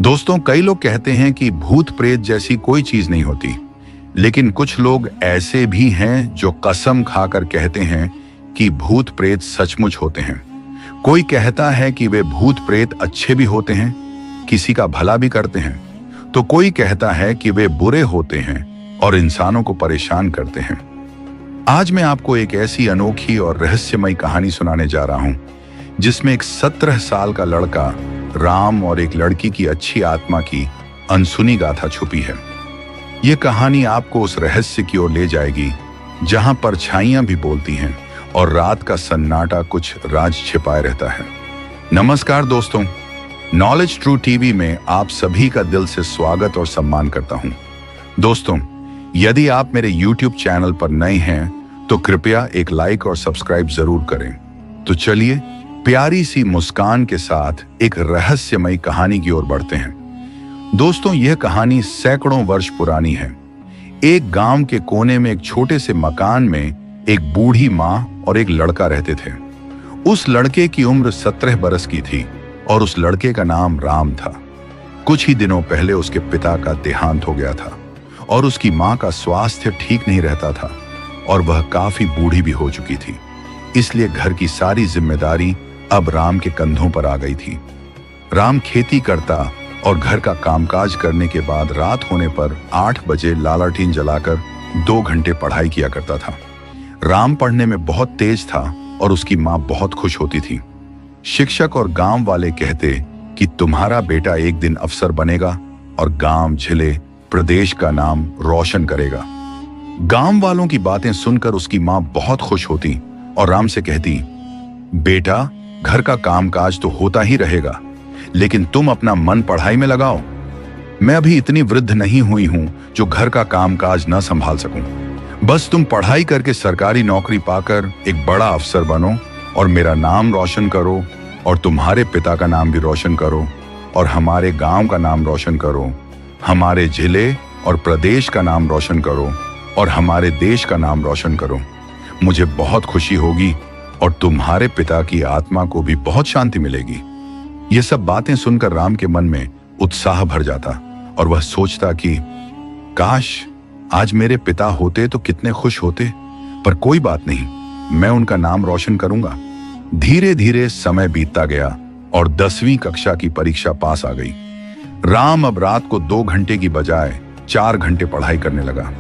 दोस्तों, कई लोग कहते हैं कि भूत प्रेत जैसी कोई चीज नहीं होती, लेकिन कुछ लोग ऐसे भी हैं जो कसम खाकर कहते हैं कि भूत प्रेत सचमुच होते हैं। कोई कहता है कि वे भूत प्रेत अच्छे भी होते हैं, किसी का भला भी करते हैं, तो कोई कहता है कि वे बुरे होते हैं और इंसानों को परेशान करते हैं। आज मैं आपको एक ऐसी अनोखी और रहस्यमयी कहानी सुनाने जा रहा हूं, जिसमें एक 17 साल का लड़का राम और एक लड़की की अच्छी आत्मा की अनसुनी गाथा छुपी है। यह कहानी आपको उस रहस्य की ओर ले जाएगी जहां परछाइयां भी बोलती हैं और रात का सन्नाटा कुछ राज छिपाए रहता है। नमस्कार दोस्तों, नॉलेज ट्रू टीवी में आप सभी का दिल से स्वागत और सम्मान करता हूं। दोस्तों, यदि आप मेरे YouTube चैनल पर नए हैं तो कृपया एक लाइक और सब्सक्राइब जरूर करें। तो चलिए प्यारी सी मुस्कान के साथ एक रहस्यमयी कहानी की ओर बढ़ते हैं। दोस्तों, यह कहानी सैकड़ों वर्ष पुरानी है। एक गांव के कोने में एक छोटे से मकान में एक बूढ़ी मां और एक लड़का रहते थे। उस लड़के की उम्र 17 बरस की थी और उस लड़के का नाम राम था। कुछ ही दिनों पहले उसके पिता का देहांत हो गया था और उसकी मां का स्वास्थ्य ठीक नहीं रहता था और वह काफी बूढ़ी भी हो चुकी थी। इसलिए घर की सारी जिम्मेदारी अब राम के कंधों पर आ गई थी। राम खेती करता और घर का कामकाज करने के बाद रात होने पर 8 बजे लालटेन जलाकर 2 घंटे पढ़ाई किया करता था। राम पढ़ने में बहुत तेज था और उसकी मां बहुत खुश होती थी। शिक्षक और गांव वाले कहते कि तुम्हारा बेटा एक दिन अफसर बनेगा और गांव जिले प्रदेश का नाम रोशन करेगा। गांव वालों की बातें सुनकर उसकी मां बहुत खुश होती और राम से कहती, बेटा, घर का कामकाज तो होता ही रहेगा, लेकिन तुम अपना मन पढ़ाई में लगाओ। मैं अभी इतनी वृद्ध नहीं हुई हूं जो घर का कामकाज न संभाल सकूं। बस तुम पढ़ाई करके सरकारी नौकरी पाकर एक बड़ा अफसर बनो और मेरा नाम रोशन करो और तुम्हारे पिता का नाम भी रोशन करो और हमारे गांव का नाम रोशन करो, हमारे जिले और प्रदेश का नाम रोशन करो और हमारे देश का नाम रोशन करो। मुझे बहुत खुशी होगी और तुम्हारे पिता की आत्मा को भी बहुत शांति मिलेगी। ये सब बातें सुनकर राम के मन में उत्साह भर जाता और वह सोचता कि काश आज मेरे पिता होते तो कितने खुश होते, पर कोई बात नहीं, मैं उनका नाम रोशन करूंगा। धीरे धीरे समय बीतता गया और 10वीं कक्षा की परीक्षा पास आ गई। राम अब रात को 2 घंटे की बजाय 4 घंटे पढ़ाई करने लगा।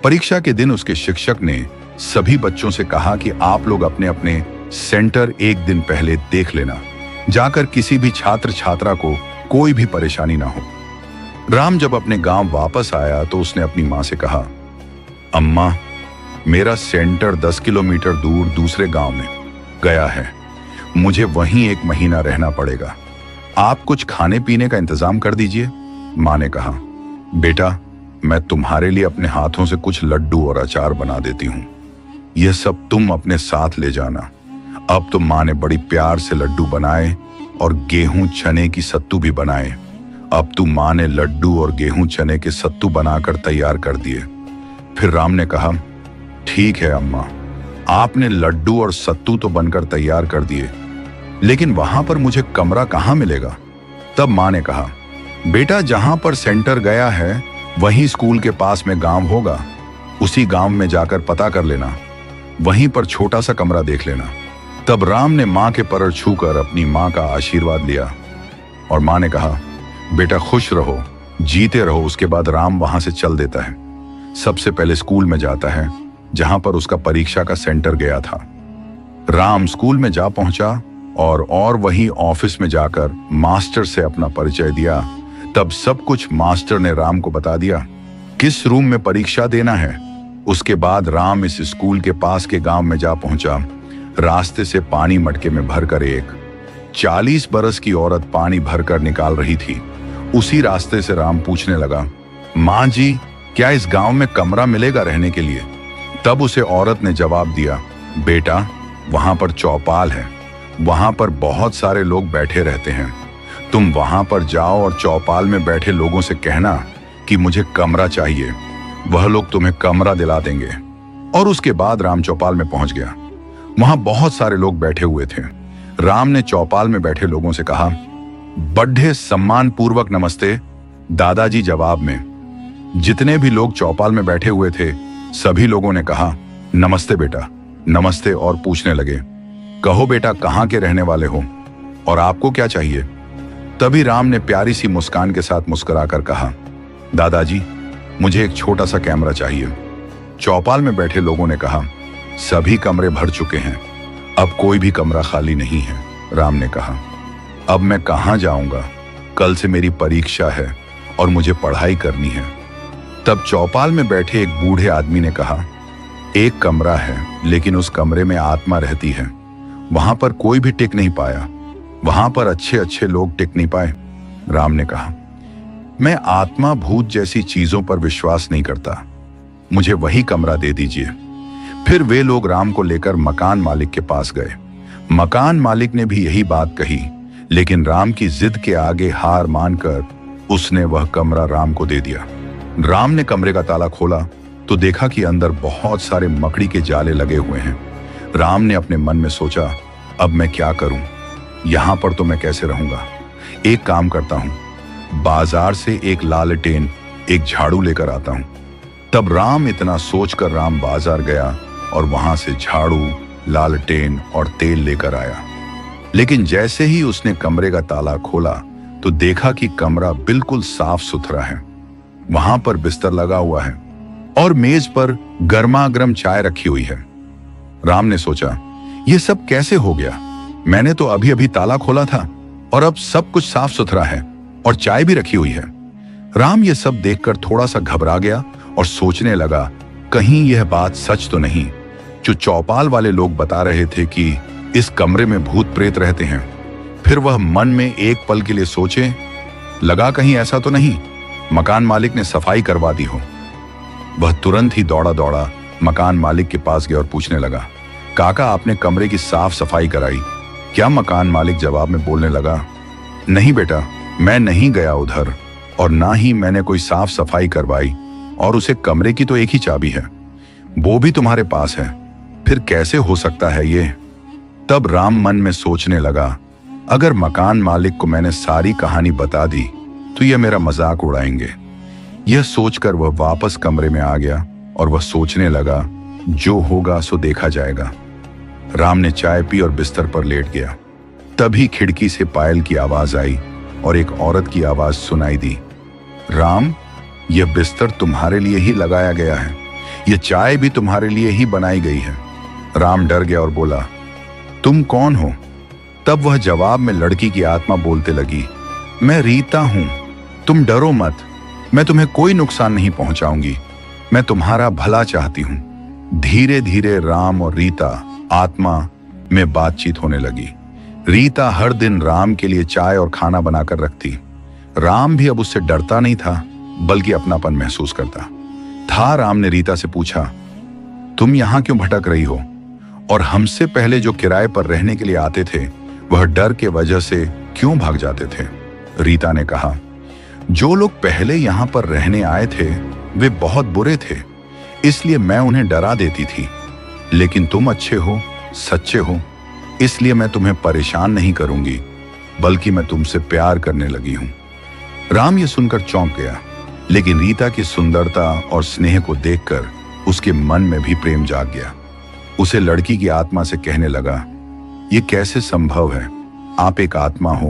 परीक्षा के दिन उसके शिक्षक ने सभी बच्चों से कहा कि आप लोग अपने अपने सेंटर एक दिन पहले देख लेना, जाकर किसी भी छात्र छात्रा को कोई भी परेशानी ना हो। राम जब अपने गांव वापस आया तो उसने अपनी मां से कहा, अम्मा, मेरा सेंटर 10 किलोमीटर दूर दूसरे गांव में गया है। मुझे वहीं 1 महीना रहना पड़ेगा। आप कुछ खाने पीने का इंतजाम कर दीजिए। मां ने कहा, बेटा, मैं तुम्हारे लिए अपने हाथों से कुछ लड्डू और अचार बना देती हूं। यह सब तुम अपने साथ ले जाना। अब तो मां ने बड़ी प्यार से लड्डू बनाए और गेहूं चने की सत्तू भी बनाए। अब तो मां ने लड्डू और गेहूं चने के सत्तू बनाकर तैयार कर दिए। फिर राम ने कहा, ठीक है अम्मा, आपने लड्डू और सत्तू तो बनकर तैयार कर दिए, लेकिन वहां पर मुझे कमरा कहां मिलेगा? तब मां ने कहा, बेटा, जहां पर सेंटर गया है वहीं स्कूल के पास में गांव होगा, उसी गांव में जाकर पता कर लेना, वहीं पर छोटा सा कमरा देख लेना। तब राम ने मां के पैर छूकर अपनी मां का आशीर्वाद लिया और मां ने कहा, बेटा खुश रहो, जीते रहो। उसके बाद राम वहां से चल देता है। सबसे पहले स्कूल में जाता है जहां पर उसका परीक्षा का सेंटर गया था। राम स्कूल में जा पहुंचा और वहीं ऑफिस में जाकर मास्टर से अपना परिचय दिया। तब सब कुछ मास्टर ने राम को बता दिया, किस रूम में परीक्षा देना है। उसके बाद राम इस स्कूल के पास के गांव में जा पहुंचा। रास्ते से पानी मटके में भरकर एक 40 बरस की औरत पानी भरकर निकाल रही थी। उसी रास्ते से राम पूछने लगा, मां जी, क्या इस गांव में कमरा मिलेगा रहने के लिए? तब उसे औरत ने जवाब दिया, बेटा, वहां पर चौपाल है, वहां पर बहुत सारे लोग बैठे रहते हैं। तुम वहां पर जाओ और चौपाल में बैठे लोगों से कहना कि मुझे कमरा चाहिए, वह लोग तुम्हें कमरा दिला देंगे। और उसके बाद राम चौपाल में पहुंच गया। वहां बहुत सारे लोग बैठे हुए थे। राम ने चौपाल में बैठे लोगों से कहा, बड़े सम्मान पूर्वक नमस्ते, दादाजी जवाब में। जितने भी लोग चौपाल में बैठे हुए थे सभी लोगों ने कहा नमस्ते बेटा, नमस्ते, और पूछने लगे कहो बेटा कहाँ के रहने वाले हो और आपको क्या चाहिए। तभी राम ने प्यारी सी मुस्कान के साथ मुस्कुराकर कहा दादाजी मुझे एक छोटा सा कैमरा चाहिए। चौपाल में बैठे लोगों ने कहा सभी कमरे भर चुके हैं, अब कोई भी कमरा खाली नहीं है। राम ने कहा अब मैं कहाँ जाऊंगा, कल से मेरी परीक्षा है और मुझे पढ़ाई करनी है। तब चौपाल में बैठे एक बूढ़े आदमी ने कहा एक कमरा है लेकिन उस कमरे में आत्मा रहती है, वहां पर कोई भी टिक नहीं पाया, वहां पर अच्छे अच्छे लोग टिक नहीं पाए। राम ने कहा मैं आत्मा भूत जैसी चीजों पर विश्वास नहीं करता, मुझे वही कमरा दे दीजिए। फिर वे लोग राम को लेकर मकान मालिक के पास गए। मकान मालिक ने भी यही बात कही, लेकिन राम की जिद के आगे हार मानकर उसने वह कमरा राम को दे दिया। राम ने कमरे का ताला खोला तो देखा कि अंदर बहुत सारे मकड़ी के जाले लगे हुए हैं। राम ने अपने मन में सोचा अब मैं क्या करूं, यहां पर तो मैं कैसे रहूंगा। एक काम करता हूं, बाजार से एक लालटेन एक झाड़ू लेकर आता हूं। तब राम इतना सोचकर राम बाजार गया और वहां से झाड़ू, लालटेन और तेल लेकर आया। लेकिन जैसे ही उसने कमरे का ताला खोला तो देखा कि कमरा बिल्कुल साफ सुथरा है। वहां पर बिस्तर लगा हुआ है और मेज पर गर्मा-गर्म चाय रखी हुई है। राम ने सोचा यह सब कैसे हो गया, मैंने तो अभी अभी ताला खोला था और अब सब कुछ साफ सुथरा है और चाय भी रखी हुई है। राम ये सब देखकर थोड़ा सा घबरा गया और सोचने लगा कहीं यह बात सच तो नहीं जो चौपाल वाले लोग बता रहे थे कि इस कमरे में भूत प्रेत रहते हैं। फिर वह मन में एक पल के लिए सोचे लगा कहीं ऐसा तो नहीं मकान मालिक ने सफाई करवा दी हो। वह तुरंत ही दौड़ा दौड़ा मकान मालिक के पास गया और पूछने लगा काका आपने कमरे की साफ सफाई कराई क्या? मकान मालिक जवाब में बोलने लगा नहीं बेटा, मैं नहीं गया उधर और ना ही मैंने कोई साफ सफाई करवाई, और उसे कमरे की तो एक ही चाबी है, वो भी तुम्हारे पास है, फिर कैसे हो सकता है ये। तब राम मन में सोचने लगा अगर मकान मालिक को मैंने सारी कहानी बता दी तो यह मेरा मजाक उड़ाएंगे। यह सोचकर वह वापस कमरे में आ गया और वह सोचने लगा जो होगा सो देखा जाएगा। राम ने चाय पी और बिस्तर पर लेट गया। तभी खिड़की से पायल की आवाज आई और एक औरत की आवाज सुनाई दी राम यह बिस्तर तुम्हारे लिए ही लगाया गया है, यह चाय भी तुम्हारे लिए ही बनाई गई है। राम डर गया और बोला तुम कौन हो? तब वह जवाब में लड़की की आत्मा बोलते लगी मैं रीता हूं, तुम डरो मत, मैं तुम्हें कोई नुकसान नहीं पहुंचाऊंगी, मैं तुम्हारा भला चाहती हूं। धीरे धीरे राम और रीता आत्मा में बातचीत होने लगी। रीता हर दिन राम के लिए चाय और खाना बनाकर रखती। राम भी अब उससे डरता नहीं था बल्कि अपनापन महसूस करता था। राम ने रीता से पूछा तुम यहां क्यों भटक रही हो, और हमसे पहले जो किराए पर रहने के लिए आते थे वह डर के वजह से क्यों भाग जाते थे? रीता ने कहा जो लोग पहले यहां पर रहने आए थे वे बहुत बुरे थे, इसलिए मैं उन्हें डरा देती थी, लेकिन तुम अच्छे हो, सच्चे हो, इसलिए मैं तुम्हें परेशान नहीं करूंगी बल्कि मैं तुमसे प्यार करने लगी हूं। राम ये सुनकर चौंक गया, लेकिन रीता की सुंदरता और स्नेह को देखकर उसके मन में भी प्रेम जाग गया। उसे लड़की की आत्मा से कहने लगा ये कैसे संभव है, आप एक आत्मा हो,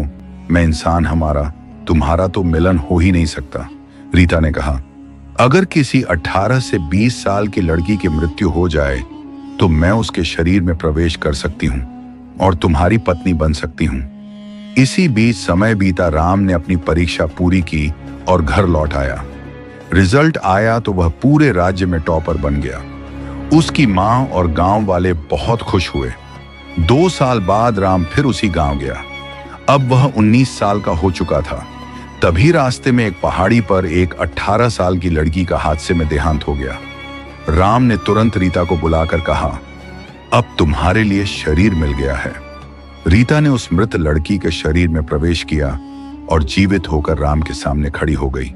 मैं इंसान, हमारा तुम्हारा तो मिलन हो ही नहीं सकता। रीता ने कहा अगर किसी 18 से 20 साल की लड़की की मृत्यु हो जाए तो मैं उसके शरीर में प्रवेश कर सकती हूँ और तुम्हारी पत्नी बन सकती हूँ। इसी बीच समय बीता। राम ने अपनी परीक्षा पूरी की और घर लौट आया। रिजल्ट आया तो वह पूरे राज्य में टॉपर बन गया। उसकी मां और गांव वाले बहुत खुश हुए। 2 साल बाद राम फिर उसी गांव गया। अब वह 19 साल का हो चुका था। तभी रास्ते में एक पहाड़ी पर एक 18 साल की लड़की का हादसे में देहांत हो गया। राम ने तुरंत रीता को बुलाकर कहा अब तुम्हारे लिए शरीर मिल गया है। रीता ने उस मृत लड़की के शरीर में प्रवेश किया और जीवित होकर राम के सामने खड़ी हो गई।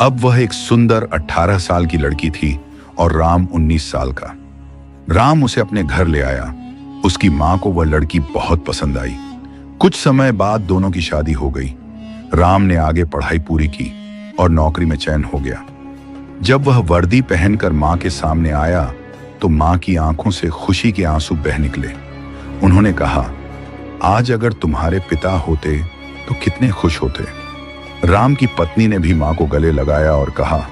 अब वह एक सुंदर 18 साल की लड़की थी और राम 19 साल का। राम उसे अपने घर ले आया। उसकी मां को वह लड़की बहुत पसंद आई। कुछ समय बाद दोनों की शादी हो गई। राम ने आगे पढ़ाई पूरी की और नौकरी में चयन हो गया। जब वह वर्दी पहनकर मां के सामने आया तो मां की आंखों से खुशी के आंसू बह निकले। उन्होंने कहा, आज अगर तुम्हारे पिता होते तो कितने खुश होते। राम की पत्नी ने भी मां को गले लगाया और कहा,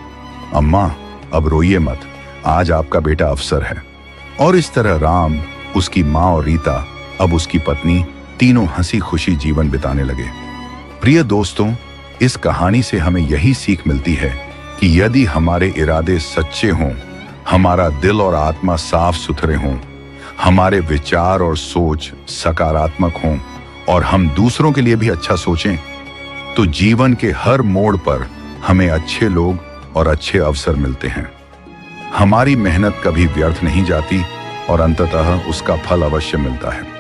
अम्मा अब रोइए मत, आज आपका बेटा अफसर है। और इस तरह राम, उसकी मां और रीता, अब उसकी पत्नी, तीनों हंसी खुशी जीवन बिताने लगे। प्रिय दोस्तों, इस कहानी से हमें यही सीख मिलती है कि यदि हमारे इरादे सच्चे हों, हमारा दिल और आत्मा साफ सुथरे हों, हमारे विचार और सोच सकारात्मक हों और हम दूसरों के लिए भी अच्छा सोचें, तो जीवन के हर मोड़ पर हमें अच्छे लोग और अच्छे अवसर मिलते हैं। हमारी मेहनत कभी व्यर्थ नहीं जाती और अंततः उसका फल अवश्य मिलता है।